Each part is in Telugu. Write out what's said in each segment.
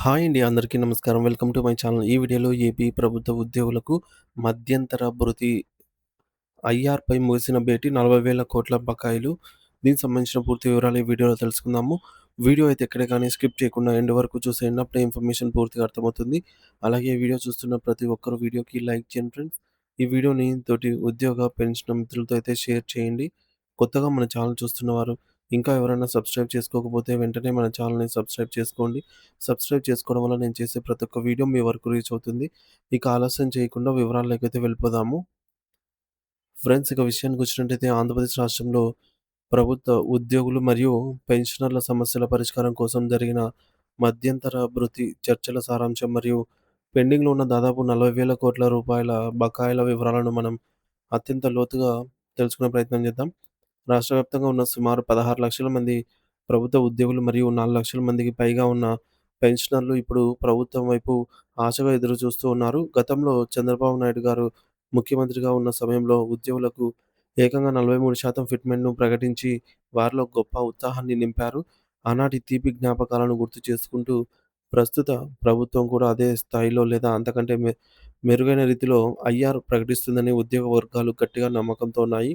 హాయ్ అండి. అందరికీ నమస్కారం. Welcome to my channel. ఈ వీడియోలో ఏపీ ప్రభుత్వ ఉద్యోగులకు మధ్యంతర భృతి ఐఆర్‌పై ముగిసిన భేటీ 40,000 కోట్ల బకాయిలు. దీనికి సంబంధించిన పూర్తి వివరాలు ఈ వీడియోలో తెలుసుకుందాము. వీడియో అయితే ఎక్కడ గాని స్కిప్ చేయకుండా ఎండ్ వరకు చూసేయండి. అప్పుడే ఇన్ఫర్మేషన్ పూర్తిగా అర్థమవుతుంది. అలాగే ఈ వీడియో చూస్తున్న ప్రతి ఒక్కరు వీడియోకి లైక్ చేయండి ఫ్రెండ్స్. ఈ వీడియోని తోటి ఉద్యోగ, పెన్షన్ మిత్రులతో అయితే షేర్ చేయండి. కొత్తగా మన ఛానల్ చూస్తున్నవారు ఇంకా ఎవరైనా సబ్స్క్రైబ్ చేసుకోకపోతే వెంటనే మన ఛానల్‌ని సబ్స్క్రైబ్ చేసుకోండి. సబ్స్క్రైబ్ చేసుకోవడం వల్ల నేను చేసే ప్రతి ఒక్క వీడియో మీ వరకు రీచ్ అవుతుంది. ఇక ఆలస్యం చేయకుండా వివరాల్లోకైతే వెళ్ళిపోదాము. ఫ్రెండ్స్ ఇక విషయానికొచ్చినట్టయితే ఆంధ్రప్రదేశ్ రాష్ట్రంలో ప్రభుత్వ ఉద్యోగులు మరియు పెన్షనర్ల సమస్యల పరిష్కారం కోసం జరిగిన మధ్యంతర భృతి చర్చల సారాంశం మరియు పెండింగ్‌లో ఉన్న దాదాపు 40,000 కోట్ల రూపాయల బకాయిల వివరాలను మనం అత్యంత లోతుగా తెలుసుకునే ప్రయత్నం చేద్దాం. రాష్ట్ర వ్యాప్తంగా ఉన్న సుమారు 16,00,000 మంది ప్రభుత్వ ఉద్యోగులు మరియు 4,00,000 మందికి పైగా ఉన్న పెన్షనర్లు ఇప్పుడు ప్రభుత్వం వైపు ఆశగా ఎదురు చూస్తూ ఉన్నారు. గతంలో చంద్రబాబు నాయుడు గారు ముఖ్యమంత్రిగా ఉన్న సమయంలో ఉద్యోగులకు ఏకంగా 43% ఫిట్‌మెంట్‌ను ప్రకటించి వారిలో గొప్ప ఉత్సాహాన్ని నింపారు. ఆనాటి తీపి జ్ఞాపకాలను గుర్తు చేసుకుంటూ ప్రస్తుత ప్రభుత్వం కూడా అదే స్థాయిలో లేదా అంతకంటే మెరుగైన రీతిలో ఐఆర్ ప్రకటిస్తుందని ఉద్యోగ వర్గాలు గట్టిగా నమ్మకంతో ఉన్నాయి.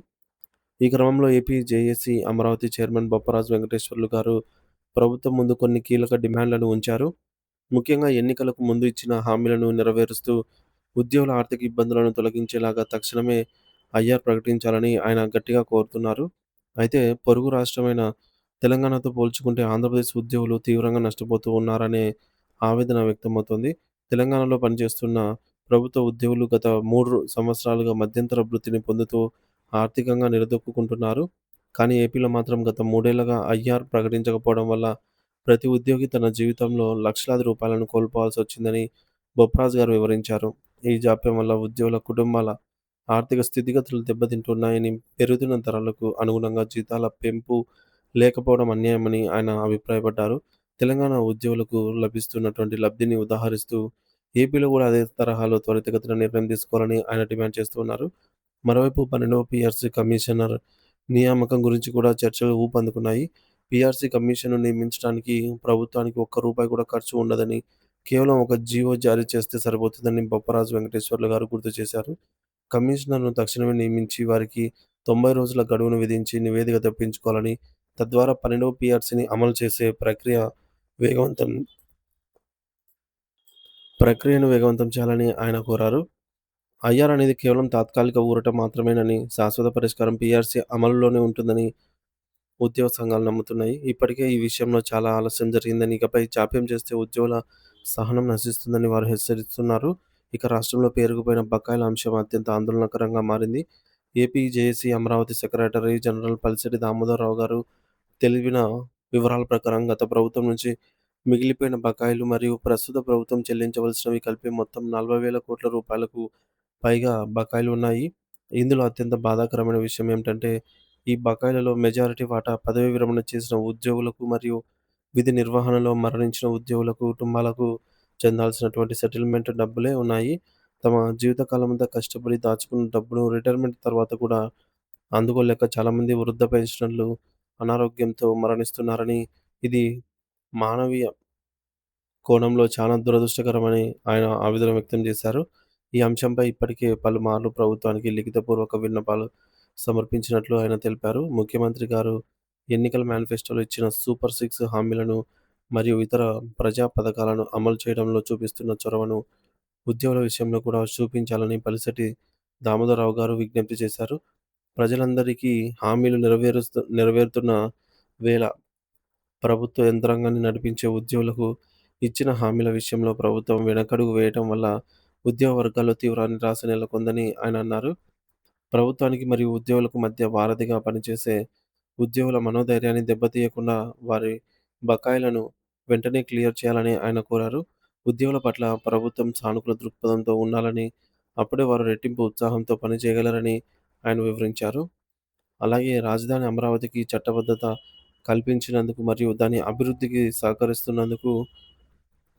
ఈ క్రమంలో AP JAC Amaravati chairman Bopparaju Venkateswarlu గారు ప్రభుత్వం ముందు కొన్ని కీలక డిమాండ్లను ఉంచారు. ముఖ్యంగా ఎన్నికలకు ముందు ఇచ్చిన హామీలను నెరవేరుస్తూ ఉద్యోగుల ఆర్థిక ఇబ్బందులను తొలగించేలాగా తక్షణమే ఐఆర్ ప్రకటించాలని ఆయన గట్టిగా కోరుతున్నారు. అయితే పొరుగు రాష్ట్రమైన తెలంగాణతో పోల్చుకుంటే ఆంధ్రప్రదేశ్ ఉద్యోగులు తీవ్రంగా నష్టపోతూ ఉన్నారనే ఆవేదన వ్యక్తమవుతోంది. తెలంగాణలో పనిచేస్తున్న ప్రభుత్వ ఉద్యోగులు గత 3 సంవత్సరాలుగా మధ్యంతర భృతిని పొందుతూ ఆర్థికంగా నిలదొక్కుకుంటున్నారు. కానీ ఏపీలో మాత్రం గత 3 ఏళ్లుగా ఐఆర్ ప్రకటించకపోవడం వల్ల ప్రతి ఉద్యోగి తన జీవితంలో లక్షలాది రూపాయలను కోల్పోవాల్సొచ్చిందని బొప్పరాజు గారు వివరించారు. ఈ జాప్యం వల్ల ఉద్యోగుల కుటుంబాల ఆర్థిక స్థితిగతులు దెబ్బతింటున్నాయని, పెరుగుతున్న ధరలకు అనుగుణంగా జీతాల పెంపు లేకపోవడం అన్యాయమని ఆయన అభిప్రాయపడ్డారు. తెలంగాణ ఉద్యోగులకు లభిస్తున్నటువంటి లబ్ధిని ఉదాహరిస్తూ ఏపీలో కూడా అదే తరహాలో త్వరితగతిన నిర్ణయం తీసుకోవాలని ఆయన డిమాండ్ చేస్తూ ఉన్నారు. మరోవైపు 12వ పీఆర్సీ కమిషనర్ నియామకం గురించి కూడా చర్చలు ఊపందుకున్నాయి. పీఆర్సీ కమిషన్‌ను నియమించడానికి ప్రభుత్వానికి ఒక్క రూపాయి కూడా ఖర్చు ఉండదని, కేవలం ఒక జీవో జారీ చేస్తే సరిపోతుందని బొప్పరాజు వెంకటేశ్వర్లు గారు గుర్తు చేశారు. కమిషనర్‌ను తక్షణమే నియమించి వారికి 90 రోజుల గడువును విధించి నివేదిక తెప్పించుకోవాలని, తద్వారా 12వ పీఆర్సీని అమలు చేసే వేగవంతం ప్రక్రియను వేగవంతం చేయాలని ఆయన కోరారు. ఐఆర్ అనేది కేవలం తాత్కాలిక ఊరట మాత్రమేనని, శాశ్వత పరిష్కారం పీఆర్సీ అమలులోనే ఉంటుందని ఉద్యోగ సంఘాలు నమ్ముతున్నాయి. ఇప్పటికే ఈ విషయంలో చాలా ఆలస్యం జరిగిందని, ఇకపై జాప్యం చేస్తే ఉద్యోగుల సహనం నశిస్తుందని వారు హెచ్చరిస్తున్నారు. ఇక రాష్ట్రంలో పేరుకుపోయిన బకాయిల అంశం అత్యంత ఆందోళనకరంగా మారింది. AP JAC Amaravati secretary general Palisetti Damodara Rao గారు తెలిపిన వివరాల ప్రకారం గత ప్రభుత్వం నుంచి మిగిలిపోయిన బకాయిలు మరియు ప్రస్తుత ప్రభుత్వం చెల్లించవలసినవి కలిపి మొత్తం 40,000 కోట్ల రూపాయలకు పైగా బకాయిలు ఉన్నాయి. ఇందులో అత్యంత బాధాకరమైన విషయం ఏమిటంటే, ఈ బకాయిలలో మెజారిటీ వాటా పదవీ విరమణ చేసిన ఉద్యోగులకు మరియు విధి నిర్వహణలో మరణించిన ఉద్యోగుల కుటుంబాలకు చెందాల్సినటువంటి సెటిల్మెంట్ డబ్బులే ఉన్నాయి. తమ జీవితకాలమంతా కష్టపడి దాచుకున్న డబ్బును రిటైర్మెంట్ తర్వాత కూడా అందుకోలేక చాలామంది వృద్ధ పెన్షనర్లు అనారోగ్యంతో మరణిస్తున్నారని, ఇది మానవీయ కోణంలో చాలా దురదృష్టకరమని ఆయన ఆవేదన వ్యక్తం చేశారు. ఈ అంశంపై ఇప్పటికే పలుమార్లు ప్రభుత్వానికి లిఖితపూర్వక విన్నపాలు సమర్పించినట్లు ఆయన తెలిపారు. ముఖ్యమంత్రి గారు ఎన్నికల మేనిఫెస్టోలో ఇచ్చిన సూపర్ సిక్స్ హామీలను మరియు ఇతర ప్రజా పథకాలను అమలు చేయడంలో చూపిస్తున్న చొరవను ఉద్యోగుల విషయంలో కూడా చూపించాలని పలిశెట్టి దామోదరరావు గారు విజ్ఞప్తి చేశారు. ప్రజలందరికీ హామీలు నెరవేరుతున్న వేళ ప్రభుత్వ యంత్రాంగాన్ని నడిపించే ఉద్యోగులకు ఇచ్చిన హామీల విషయంలో ప్రభుత్వం వెనకడుగు వేయటం వల్ల ఉద్యోగ వర్గాల్లో తీవ్ర నిరాశ నెలకొందని ఆయన అన్నారు. ప్రభుత్వానికి మరియు ఉద్యోగులకు మధ్య వారధిగా పనిచేసే ఉద్యోగుల మనోధైర్యాన్ని దెబ్బతీయకుండా వారి బకాయిలను వెంటనే క్లియర్ చేయాలని ఆయన కోరారు. ఉద్యోగుల పట్ల ప్రభుత్వం సానుకూల దృక్పథంతో ఉండాలని, అప్పుడే వారు రెట్టింపు ఉత్సాహంతో పనిచేయగలరని ఆయన వివరించారు. అలాగే రాజధాని అమరావతికి చట్టబద్ధత కల్పించినందుకు మరియు దాని అభివృద్ధికి సహకరిస్తున్నందుకు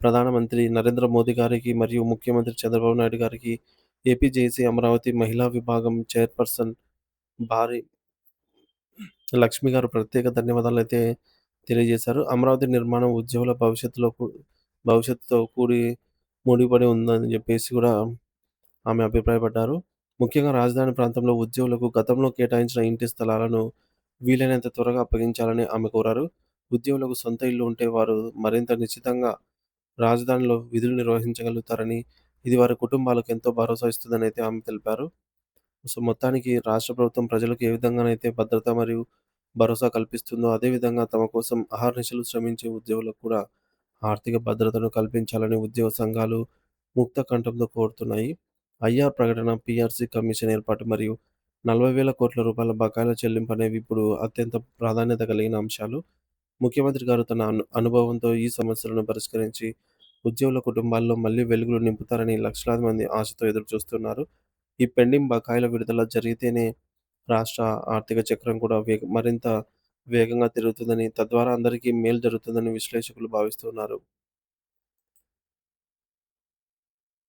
ప్రధానమంత్రి నరేంద్ర మోదీ గారికి మరియు ముఖ్యమంత్రి చంద్రబాబు నాయుడు గారికి ఏపీ జేఏసీ అమరావతి మహిళా విభాగం చైర్పర్సన్ భారీ లక్ష్మి గారు ప్రత్యేక ధన్యవాదాలైతే తెలియజేశారు. అమరావతి నిర్మాణం ఉద్యోగుల భవిష్యత్తులో భవిష్యత్తుతో ముడిపడి ఉందని జెప్పేసి గూడా ఆమె అభిప్రాయపడ్డారు. ముఖ్యంగా రాజధాని ప్రాంతంలో ఉద్యోగులకు గతంలో కేటాయించిన ఇంటి స్థలాలను వీలైనంత త్వరగా అప్పగించాలని ఆమె కోరారు. ఉద్యోగులకు సొంత ఇల్లు ఉంటే వారు మరింత నిశ్చితంగా రాజధానిలో విధులు నిర్వహించగలుగుతారని, ఇది వారి కుటుంబాలకు ఎంతో భరోసా ఇస్తుందనైతే ఆమె తెలిపారు. సో, మొత్తానికి రాష్ట్ర ప్రభుత్వం ప్రజలకు ఏ విధంగానైతే భద్రత మరియు భరోసా కల్పిస్తుందో, అదే విధంగా తమ కోసం అహర్నిశలు శ్రమించే ఉద్యోగులకు కూడా ఆర్థిక భద్రతను కల్పించాలని ఉద్యోగ సంఘాలు ముక్త కంఠంతో కోరుతున్నాయి. ఐఆర్ ప్రకటన, పీఆర్సీ కమిషన్ ఏర్పాటు మరియు 40,000 కోట్ల రూపాయల బకాయిల చెల్లింపు అనేవి ఇప్పుడు అత్యంత ప్రాధాన్యత కలిగిన అంశాలు. ముఖ్యమంత్రి గారు తన అనుభవంతో ఈ సమస్యలను పరిష్కరించి ఉద్యోగుల కుటుంబాల్లో మళ్ళీ వెలుగులు నింపుతారని లక్షలాది మంది ఆశతో ఎదురుచూస్తున్నారు. ఈ పెండింగ్ బకాయిల విడుదల జరిగితేనే రాష్ట్ర ఆర్థిక చక్రం కూడా మరింత వేగంగా తిరుగుతుందని, తద్వారా అందరికీ మేలు జరుగుతుందని విశ్లేషకులు భావిస్తున్నారు.